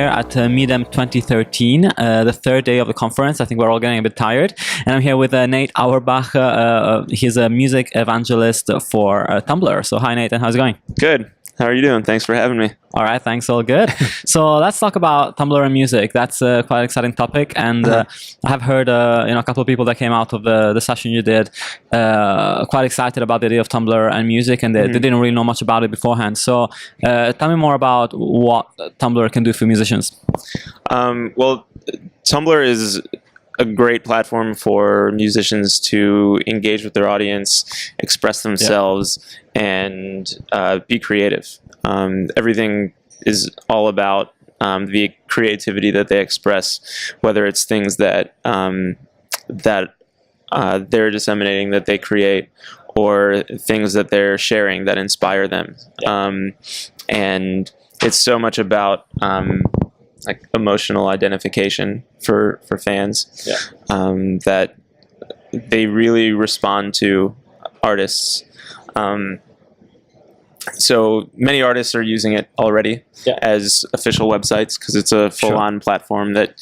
here at Midem 2013, the third day of the conference. I think we're all getting a bit tired. And I'm here with Nate Auerbach. He's a music evangelist for Tumblr. So hi, Nate, and how's it going? Good. How are you doing? Thanks for having me. All right, thanks. All good. So let's talk about Tumblr and music. That's a quite exciting topic, and I have heard a couple of people that came out of the session you did quite excited about the idea of Tumblr and music, and they didn't really know much about it beforehand. So tell me more about what Tumblr can do for musicians. Well, Tumblr is a great platform for musicians to engage with their audience, express themselves, and be creative. Everything is all about the creativity that they express, whether it's things that they're disseminating, that they create, or things that they're sharing that inspire them. And it's so much about like emotional identification for fans, that they really respond to artists. So many artists are using it already as official websites because it's a full-on platform that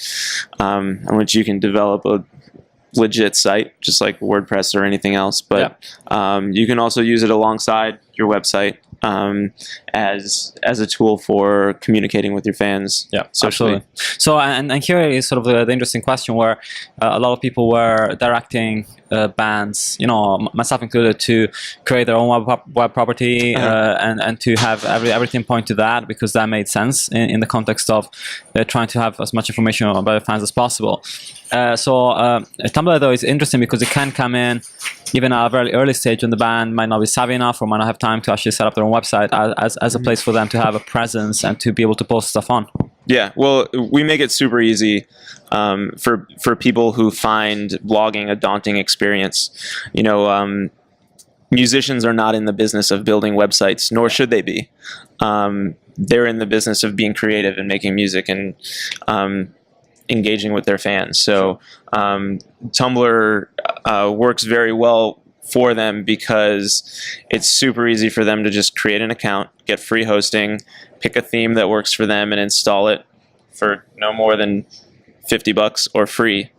on which you can develop a legit site, just like WordPress or anything else. But you can also use it alongside your website as a tool for communicating with your fans. Yeah, absolutely. So, and here is sort of the interesting question where a lot of people were directing bands, myself included, to create their own web property and to have everything point to that, because that made sense in the context of trying to have as much information about the fans as possible. Tumblr, though, is interesting because it can come in even at a very early stage when the band might not be savvy enough or might not have time to actually set up their own website as a place for them to have a presence and to be able to post stuff on. Yeah, well, we make it super easy for people who find blogging a daunting experience. Musicians are not in the business of building websites, nor should they be. They're in the business of being creative and making music and engaging with their fans. So Tumblr works very well for them because it's super easy for them to just create an account, get free hosting, pick a theme that works for them, and install it for no more than $50 or free.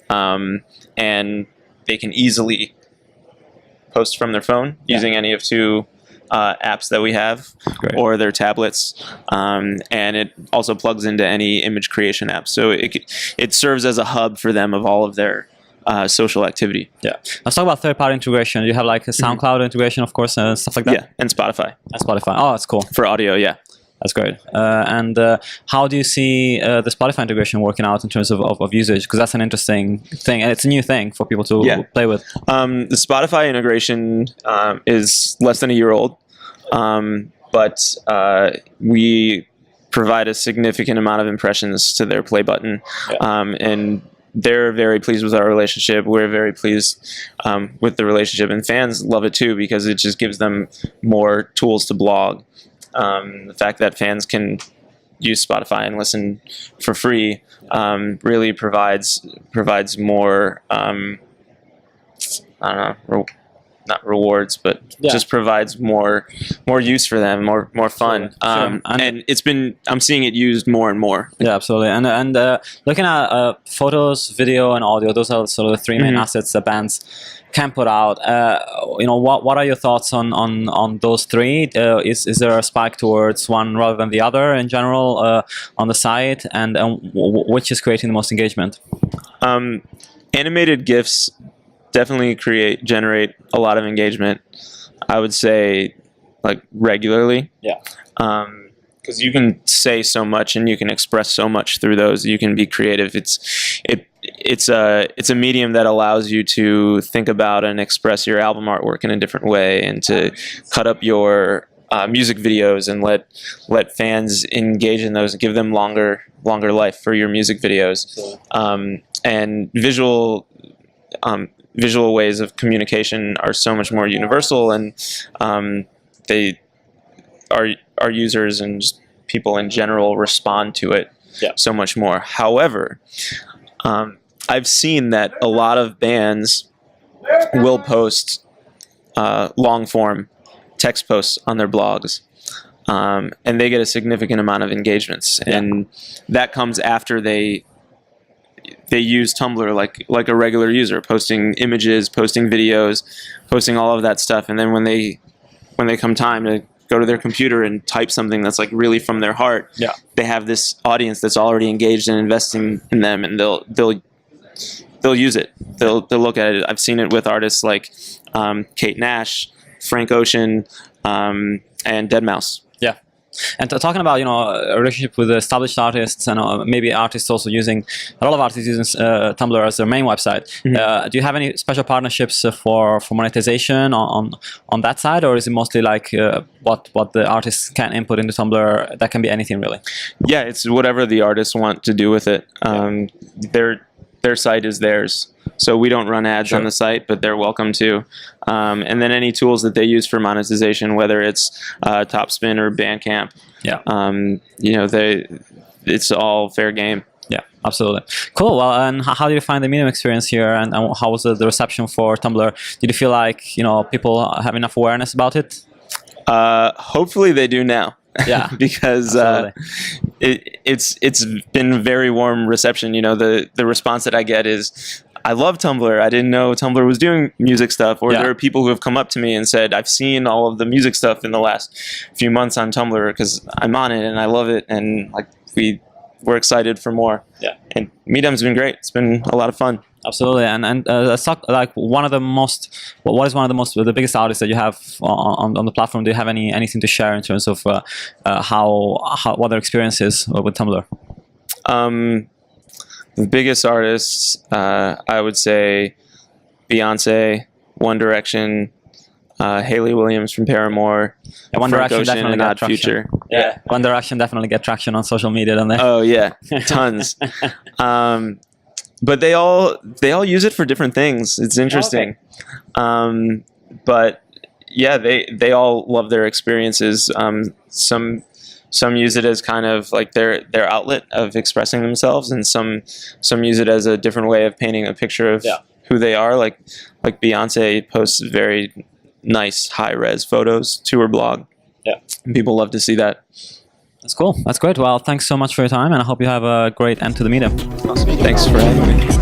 And they can easily post from their phone using any of two apps that we have, or their tablets, and it also plugs into any image creation app. So it serves as a hub for them of all of their social activity. Yeah. Let's talk about third-party integration. You have like a SoundCloud integration, of course, and stuff like that. Yeah, and Spotify. Oh, that's cool. For audio, yeah. That's great. And how do you see the Spotify integration working out in terms of usage? Because that's an interesting thing, and it's a new thing for people to play with. The Spotify integration is less than a year old, but we provide a significant amount of impressions to their play button, and they're very pleased with our relationship. We're very pleased with the relationship, and fans love it too because it just gives them more tools to blog. The fact that fans can use Spotify and listen for free really provides more, I don't know, not rewards, but just provides more use for them, more fun. And I'm seeing it used more and more. Yeah, absolutely. And looking at photos, video, and audio, those are sort of the three main assets that bands can put out. What are your thoughts on those three? Is there a spike towards one rather than the other in general on the site, and which is creating the most engagement? Animated GIFs definitely generate a lot of engagement. I would say like regularly. Yeah. Because you can say so much and you can express so much through those. You can be creative. It's a medium that allows you to think about and express your album artwork in a different way, and to cut up your music videos and let fans engage in those and give them longer life for your music videos. And visual ways of communication are so much more universal, and our users and just people in general respond to it so much more. However, I've seen that a lot of bands will post long-form text posts on their blogs, and they get a significant amount of engagements, and that comes after they use Tumblr like a regular user, posting images, posting videos, posting all of that stuff, and then when they come time to go to their computer and type something that's like really from their heart, they have this audience that's already engaged and investing in them, and they'll use it. They'll look at it. I've seen it with artists like Kate Nash, Frank Ocean, and Deadmau5. Yeah. And talking about, a relationship with established artists and maybe artists also using, a lot of artists using Tumblr as their main website. Do you have any special partnerships for monetization on that side, or is it mostly like what the artists can input into Tumblr? That can be anything really. Yeah, it's whatever the artists want to do with it. Their site is theirs. So we don't run ads on the site, but they're welcome to. And then any tools that they use for monetization, whether it's Topspin or Bandcamp, it's all fair game. Yeah, absolutely. Cool. Well, and how did you find the Midem experience here, and how was the reception for Tumblr? Did you feel like people have enough awareness about it? Hopefully they do now. Yeah, because it's been very warm reception. The response that I get is, I love Tumblr. I didn't know Tumblr was doing music stuff. Or there are people who have come up to me and said, I've seen all of the music stuff in the last few months on Tumblr because I'm on it and I love it, and like we're excited for more. Yeah, and Midem's been great. It's been a lot of fun. Absolutely, and let's talk like what is the biggest artists that you have on the platform? Do you have anything to share in terms of what their experience is with Tumblr? The biggest artists, I would say, Beyonce, One Direction, Hayley Williams from Paramore, One Direction definitely and get Odd traction. Future. Yeah, One Direction definitely get traction on social media, don't they? Oh yeah, tons. But they all use it for different things. It's interesting. Okay. But yeah, they all love their experiences. Some use it as kind of like their outlet of expressing themselves, and some use it as a different way of painting a picture of who they are. Like Beyonce posts very nice high-res photos to her blog. Yeah, and people love to see that. That's cool. That's great. Well, thanks so much for your time, and I hope you have a great end to the Midem. Awesome. Thanks for having me.